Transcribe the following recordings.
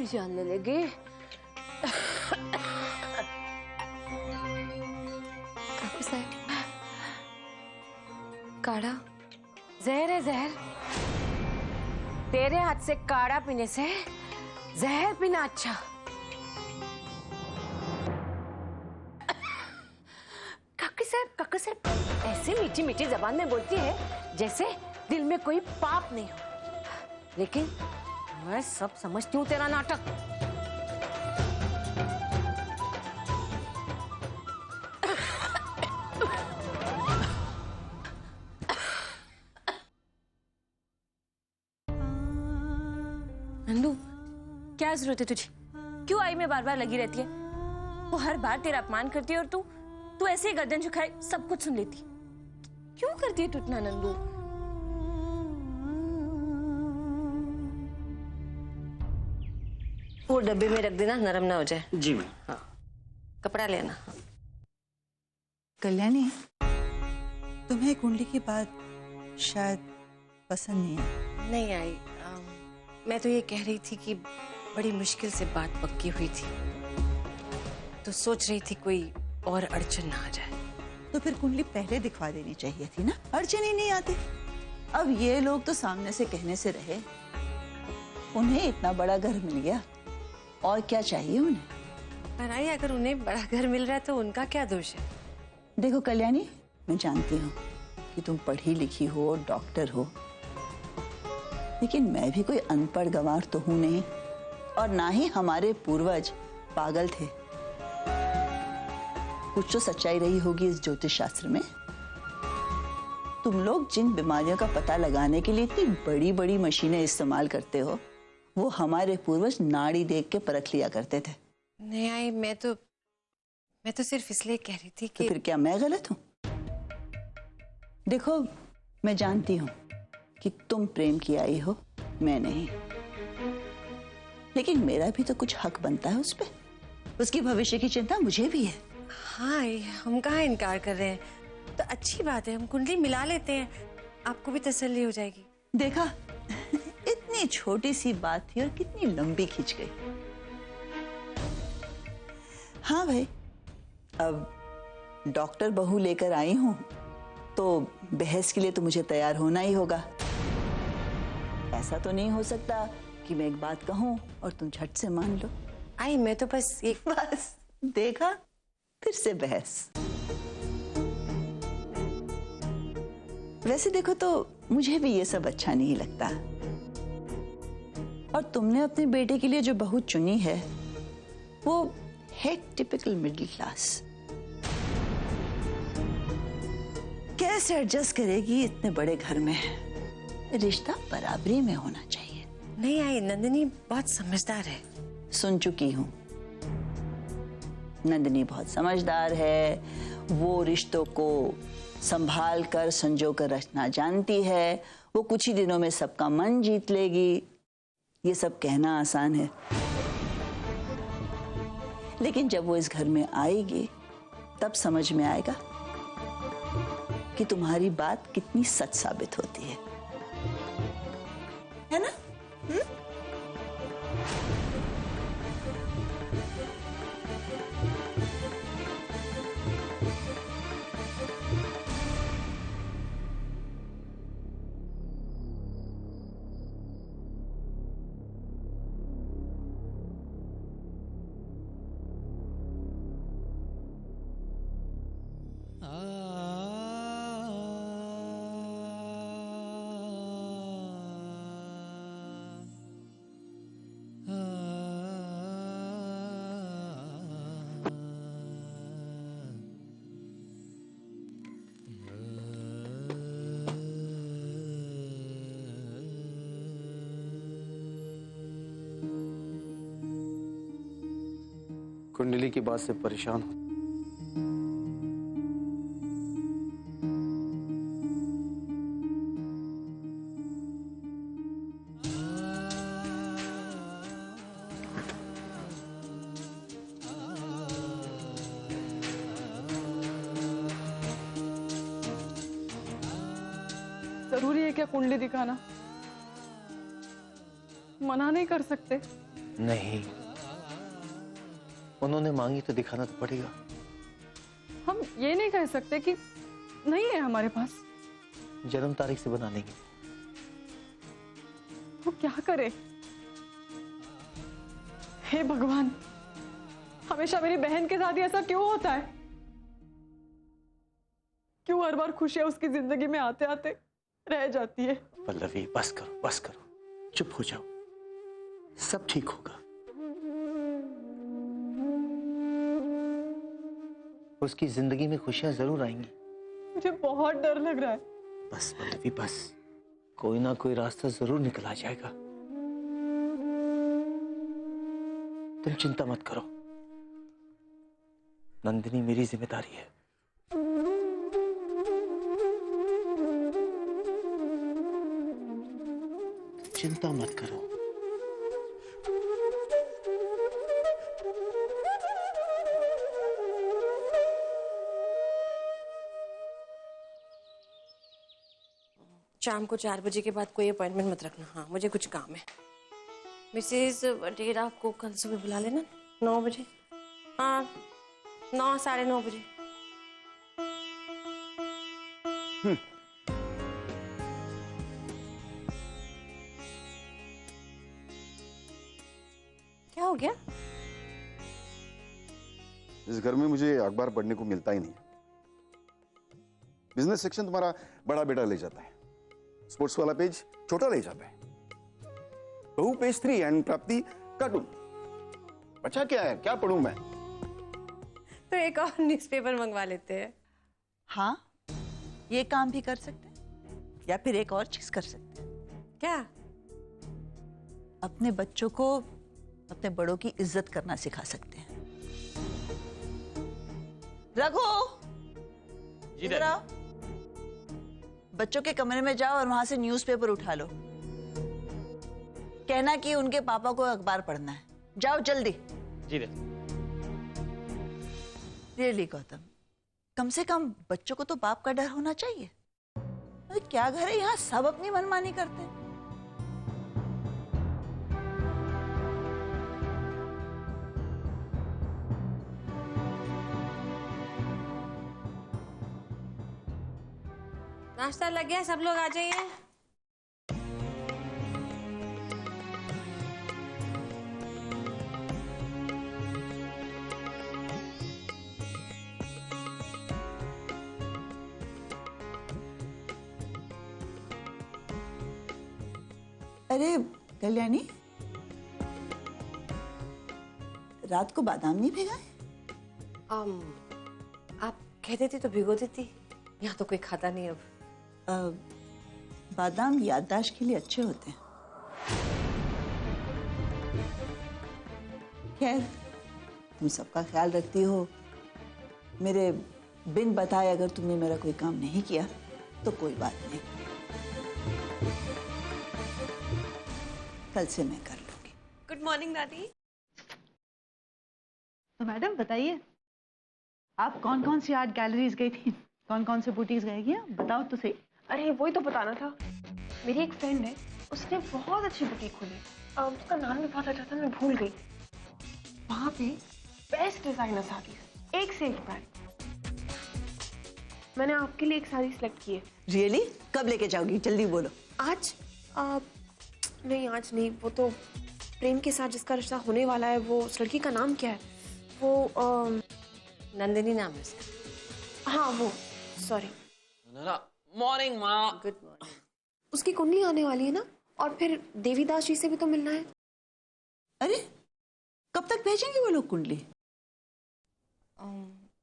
मेरी जान ले लेगी। काफी साहब, काढ़ा जहर है, जहर। तेरे हाथ से काढ़ा पीने से जहर पीना अच्छा। काका साहब ऐसे मीठी मीठी जबान में बोलती है जैसे दिल में कोई पाप नहीं हो, लेकिन मैं सब समझती हूँ तेरा नाटक। नंदू, क्या जरूरत है तुझे? क्यों आई में बार बार लगी रहती है? वो हर बार तेरा अपमान करती है और तू ऐसे ही गर्दन झुकाए सब कुछ सुन लेती। क्यों करती है तू इतना नंदू? वो डब्बे में रख देना, नरम ना हो जाए। जी मैम। हाँ, कपड़ा लेना। कल्याणी, तुम्हें कुंडली की बात शायद पसंद नहीं है। नहीं आई। मैं तो ये कह रही थी कि बड़ी मुश्किल से बात पक्की हुई थी, तो सोच रही थी कोई और अड़चन ना आ जाए। तो फिर कुंडली पहले दिखवा देनी चाहिए थी ना, अड़चन ही नहीं आती। अब ये लोग तो सामने से कहने से रहे, उन्हें इतना बड़ा घर मिल गया, और क्या चाहिए उन्हें? पर आई, अगर उन्हें बड़ा घर मिल रहा है तो उनका क्या दोष है? देखो कल्याणी, मैं जानती हूँ कि तुम पढ़ी लिखी हो, डॉक्टर हो, लेकिन मैं भी कोई अनपढ़ गंवार तो हूं नहीं, और ना ही हमारे पूर्वज पागल थे। कुछ तो सच्चाई रही होगी इस ज्योतिष शास्त्र में। तुम लोग जिन बीमारियों का पता लगाने के लिए इतनी बड़ी बड़ी मशीनें इस्तेमाल करते हो, वो हमारे पूर्वज नाड़ी देख के परख लिया करते थे। नहीं आई, मैं तो सिर्फ इसलिए कह रही थी कि तो फिर क्या मैं गलत हूं? देखो, मैं जानती हूं कि तुम प्रेम की आई हो, मैं नहीं, लेकिन मेरा भी तो कुछ हक बनता है उस पे। उसकी भविष्य की चिंता मुझे भी है। हाँ, हम कहाँ इनकार कर रहे हैं, तो अच्छी बात है, हम कुंडली मिला लेते हैं, आपको भी तसल्ली हो जाएगी। देखा, इतनी छोटी सी बात थी और कितनी लंबी खींच गई। हाँ भाई, अब डॉक्टर बहू लेकर आई हूं, तो बहस के लिए तो मुझे तैयार होना ही होगा। ऐसा तो नहीं हो सकता कि मैं एक बात कहूं और तुम झट से मान लो। आई, मैं तो बस देखा, फिर से बहस। वैसे देखो तो मुझे भी ये सब अच्छा नहीं लगता, और तुमने अपने बेटे के लिए जो बहू चुनी है वो है टिपिकल मिडिल क्लास। कैसे एडजस्ट करेगी इतने बड़े घर में? रिश्ता बराबरी में होना चाहिए। नहीं आई, नंदिनी बहुत समझदार है। सुन चुकी हूं, नंदिनी बहुत समझदार है, वो रिश्तों को संभाल कर संजो कर रखना जानती है, वो कुछ ही दिनों में सबका मन जीत लेगी। ये सब कहना आसान है, लेकिन जब वो इस घर में आएगी तब समझ में आएगा कि तुम्हारी बात कितनी सच साबित होती है ना? कुंडली की बात से परेशान हूं। जरूरी है क्या कुंडली दिखाना? मना नहीं कर सकते? नहीं, उन्होंने मांगी तो दिखाना तो पड़ेगा। हम ये नहीं कह सकते कि नहीं है हमारे पास। जन्म तारीख से बना लेंगे। वो क्या करे? हे भगवान, हमेशा मेरी बहन के साथ ही ऐसा क्यों होता है? क्यों हर बार खुशियां उसकी जिंदगी में आते आते रह जाती है? पल्लवी बस करो, बस करो, चुप हो जाओ, सब ठीक होगा। उसकी जिंदगी में खुशियां जरूर आएंगी। मुझे बहुत डर लग रहा है। बस पल्लवी बस, कोई ना कोई रास्ता जरूर निकल आ जाएगा। तुम चिंता मत करो, नंदिनी मेरी जिम्मेदारी है। चिंता मत करो। शाम को 4 बजे के बाद कोई अपॉइंटमेंट मत रखना। हाँ, मुझे कुछ काम है। मिसेज वडेरा को कल सुबह बुला लेना 9 बजे। हाँ, 9 साढ़े 9 बजे। क्या हो गया? इस घर में मुझे अखबार पढ़ने को मिलता ही नहीं। बिजनेस सेक्शन तुम्हारा बड़ा बेटा ले जाता है, स्पोर्ट्स वाला पेज छोटा ले जाता है, बहू पेज 3 एंड प्राप्ति कार्टून। बचा क्या है, क्या पढ़ूं मैं? तो एक और न्यूज़पेपर मंगवा लेते हैं। हाँ, ये काम भी कर सकते हैं, या फिर एक और चीज कर सकते हैं। क्या? अपने बच्चों को अपने बड़ों की इज्जत करना सिखा सकते हैं। रघु, इधर आओ। बच्चों के कमरे में जाओ और वहां से न्यूज़पेपर उठा लो। कहना कि उनके पापा को अखबार पढ़ना है। जाओ जल्दी। जी रियली गौतम, कम से कम बच्चों को तो बाप का डर होना चाहिए। अरे क्या घर है, यहाँ सब अपनी मनमानी करते हैं। नाश्ता लग गया, सब लोग आ जाइए। अरे कल्याणी, रात को बादाम नहीं भिगाए? आप कह देती तो भिगो देती। यहाँ तो कोई खाता नहीं अब। बादाम याददाश्त के लिए अच्छे होते हैं। खैर, तुम सबका ख्याल रखती हो, मेरे बिन बताए अगर तुमने मेरा कोई काम नहीं किया तो कोई बात नहीं, कल से मैं कर लूंगी। गुड मॉर्निंग दादी। तो मैडम बताइए, आप कौन कौन सी आर्ट गैलरीज गई थी, कौन कौन से बुटीक्स गई थी, बताओ तो सही। अरे वही तो बताना था। मेरी एक फ्रेंड है, उसने बहुत अच्छी बुटीक खोली। उसका नाम भी बहुत अच्छा था, मैं भूल गई। वहाँ पे बेस्ट डिजाइनर साड़ीज, एक से एक ब्रांड। मैंने आपके लिए एक साड़ी सिलेक्ट की है। रियली? कब लेके जाओगी, जल्दी बोलो। आज? नहीं आज नहीं, वो तो प्रेम के साथ जिसका रिश्ता होने वाला है, वो उस लड़की का नाम क्या है? वो नंदिनी नाम है उसका। हाँ वो, सॉरी। मॉर्निंग माँ। Good morning. उसकी कुंडली आने वाली है ना, और फिर देवीदास जी से भी तो मिलना है। अरे कब तक भेजेंगे वो लोग कुंडली?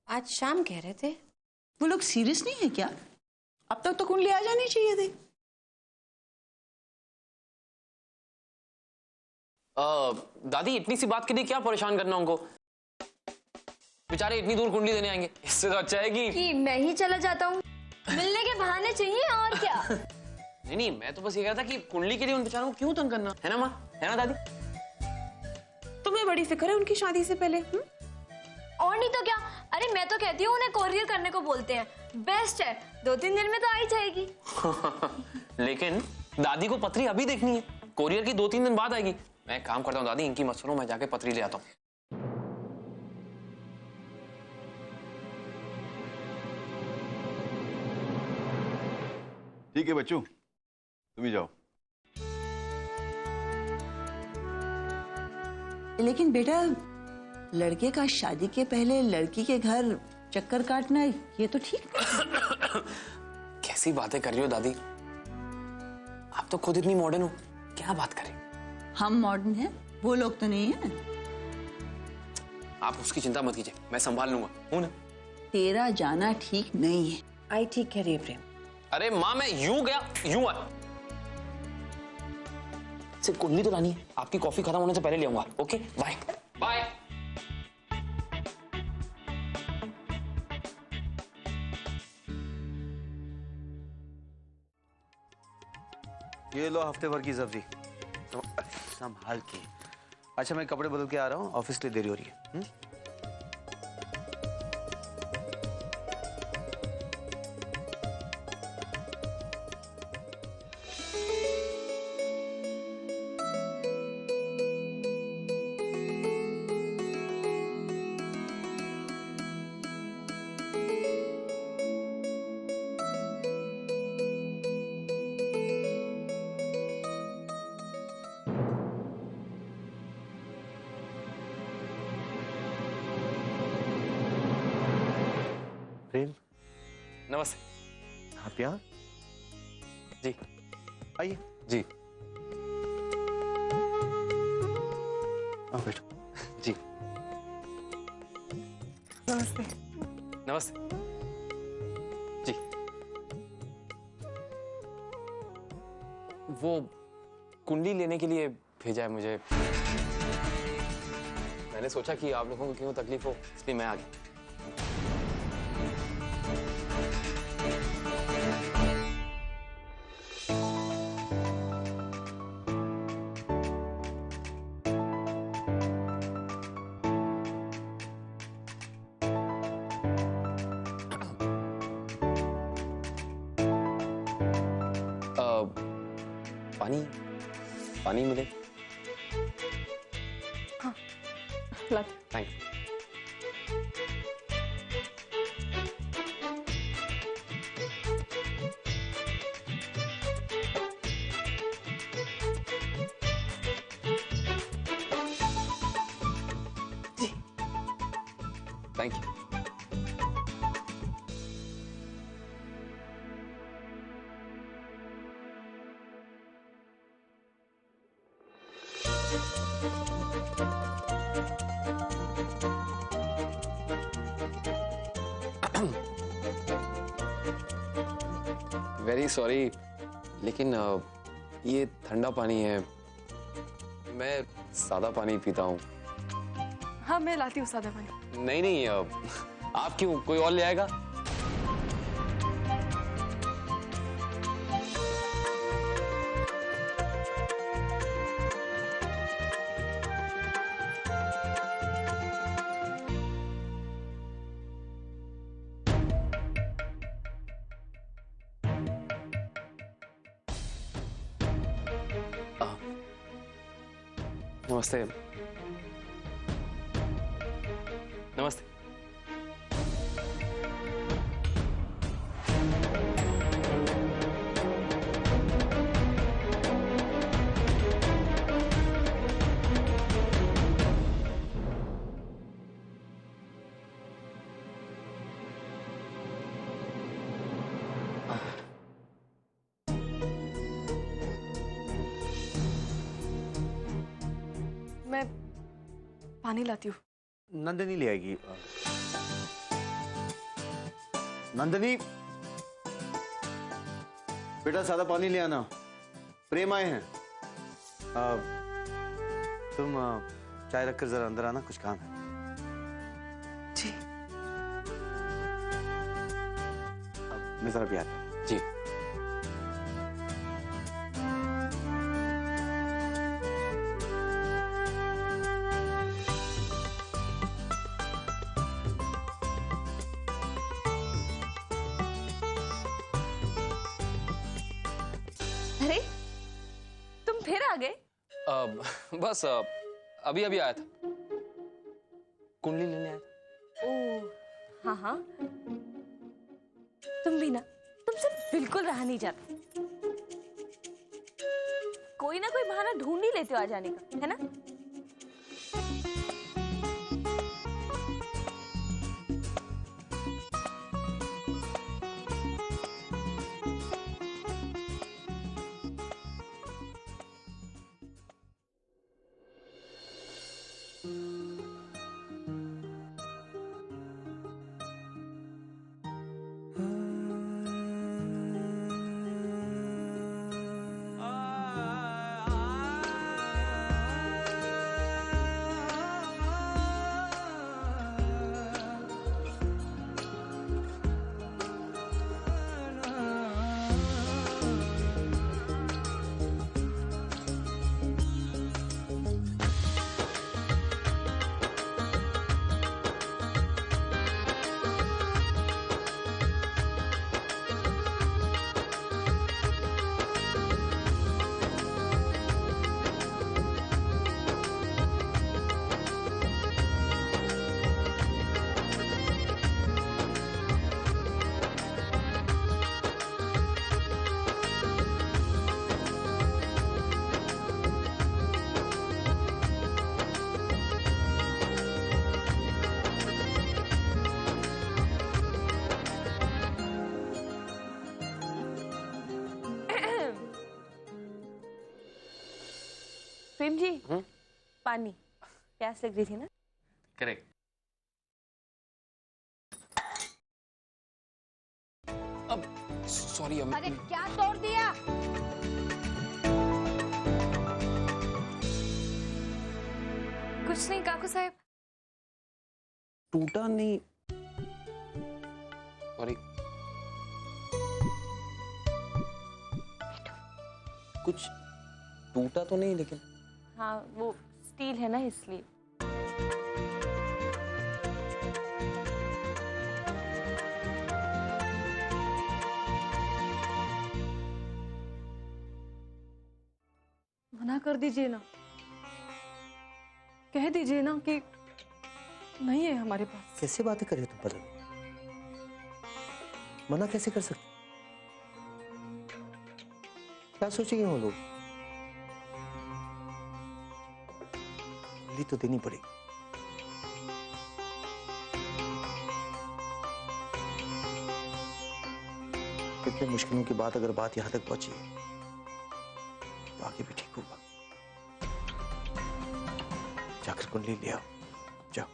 आज शाम कह रहे थे। वो लोग सीरियस नहीं है क्या? अब तक तो कुंडली आ जानी चाहिए थी। दादी इतनी सी बात के लिए क्या परेशान करना उनको? बेचारे इतनी दूर कुंडली देने आएंगे, इससे तो अच्छा है कि मैं ही चला जाता हूँ। मिलने के बहाने चाहिए और क्या। नहीं, मैं तो बस ये कह रहा था कि कुंडली के लिए उन बेचारों को क्यों तंग करना, है ना माँ, है ना दादी? तुम्हें बड़ी फिक्र है उनकी शादी से पहले। और नहीं तो क्या। अरे मैं तो कहती हूँ उन्हें कोरियर करने को बोलते हैं, बेस्ट है, 2-3 दिन में तो आ ही जाएगी। लेकिन दादी को पत्री अभी देखनी है, कोरियर की 2-3 दिन बाद आएगी। मैं एक काम करता हूँ दादी, इनकी मत सुनो, मैं जाके पत्री ले आता हूँ। ठीक है बच्चों, तुम ही जाओ। लेकिन बेटा, लड़के का शादी के पहले लड़की के घर चक्कर काटना ये तो ठीक नहीं। कैसी बातें कर रही हो दादी, आप तो खुद इतनी मॉडर्न हो, क्या बात करें। हम मॉडर्न हैं, वो लोग तो नहीं है। आप उसकी चिंता मत कीजिए, मैं संभाल लूंगा, हूं ना। तेरा जाना ठीक नहीं है। आई ठीक कह रही है प्रेम। अरे माँ, मैं यूं गया यूं आया। सिर्फ कुंडली तो लानी है, आपकी कॉफी खत्म होने से पहले ले आऊंगा। Okay bye bye. ये लो हफ्ते भर की सब्जी, तो संभाल के। अच्छा मैं कपड़े बदल के आ रहा हूँ, ऑफिस के लिए देरी हो रही है। प्रेम, नमस्ते। आप यहाँ? जी आइए। जी। आओ बैठो। जी नमस्ते। नमस्ते। जी वो कुंडली लेने के लिए भेजा है मुझे। मैंने सोचा कि आप लोगों को क्यों तकलीफ हो, इसलिए मैं आ गया। पानी पानी मिले? हाँ, thanks. Thank you. Very sorry, लेकिन ये ठंडा पानी है, मैं सादा पानी पीता हूँ। हाँ मैं लाती हूँ सादा पानी। नहीं नहीं, आप क्यों, कोई और ले आएगा? नमस्ते। नमस्ते। मैं पानी लाती हूँ। नंदिनी ले आएगी। नंदिनी, बेटा सादा पानी ले आना, प्रेम आए हैं। तुम चाय रखकर जरा अंदर आना, कुछ काम है। जी। मैं जरा भी आता हूं। जी। अरे तुम फिर आ गए? बस अभी अभी आया था, कुंडली लेने आया था। ओह हाँ हाँ, तुम भी ना, तुमसे बिल्कुल रहा नहीं जाता। कोई ना कोई बहाना ढूंढ ही लेते हो आ जाने का, है ना? प्रेम जी, पानी, प्यास लग रही थी ना? करेक्ट। अब सॉरी, अरे क्या तोड़ दिया? कुछ नहीं काकू साहब। टूटा नहीं, सॉरी। कुछ टूटा तो नहीं, लेकिन हाँ वो स्टील है ना, इसलिए। मना कर दीजिए ना, कह दीजिए ना कि नहीं है हमारे पास। कैसे बातें कर रहे हो तुम पलक? मना कैसे कर सकते? क्या सोचेंगे वो लोग? तो देनी पड़ेगी। इतने मुश्किलों के बाद अगर बात यहां तक पहुंची तो आगे भी ठीक होगा। जाकर कुंडली ले आओ, जाओ।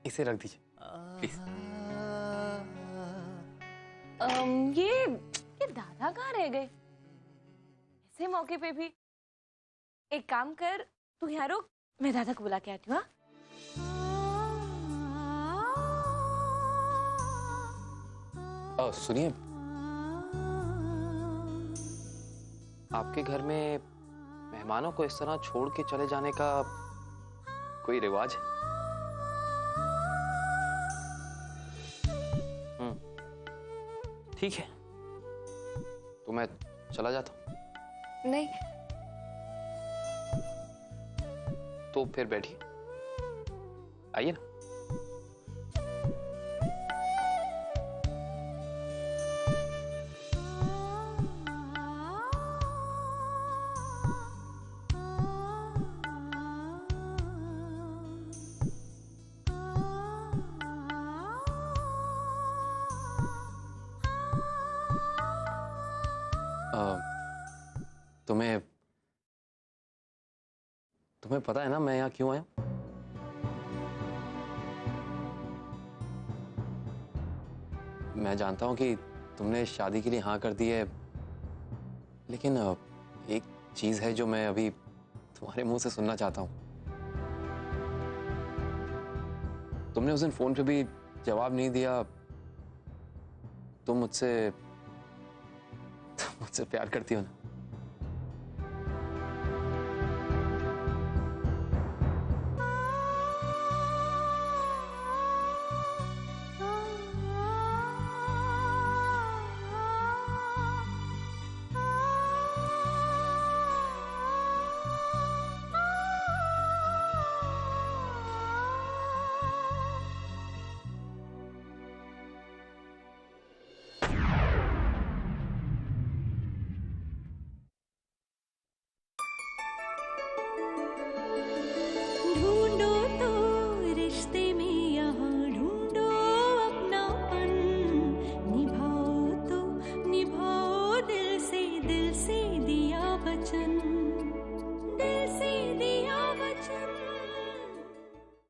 इसे रख दीजिए प्लीज। ये दादा कहाँ रह गए? ऐसे मौके पे भी एक काम कर, तू यहाँ रुक, मैं दादा को बुला के आती हूँ। सुनिए, आपके घर में मेहमानों को इस तरह छोड़ के चले जाने का कोई रिवाज है? ठीक है, तो मैं चला जाता हूँ। नहीं। तो फिर बैठिए, आइए ना। तुम्हें पता है ना मैं यहाँ क्यों आया? मैं जानता हूँ कि तुमने शादी के लिए हाँ कर दी है, लेकिन एक चीज है जो मैं अभी तुम्हारे मुंह से सुनना चाहता हूँ। तुमने उस दिन फोन पे भी जवाब नहीं दिया। तुम मुझसे प्यार करती हो ना? वचन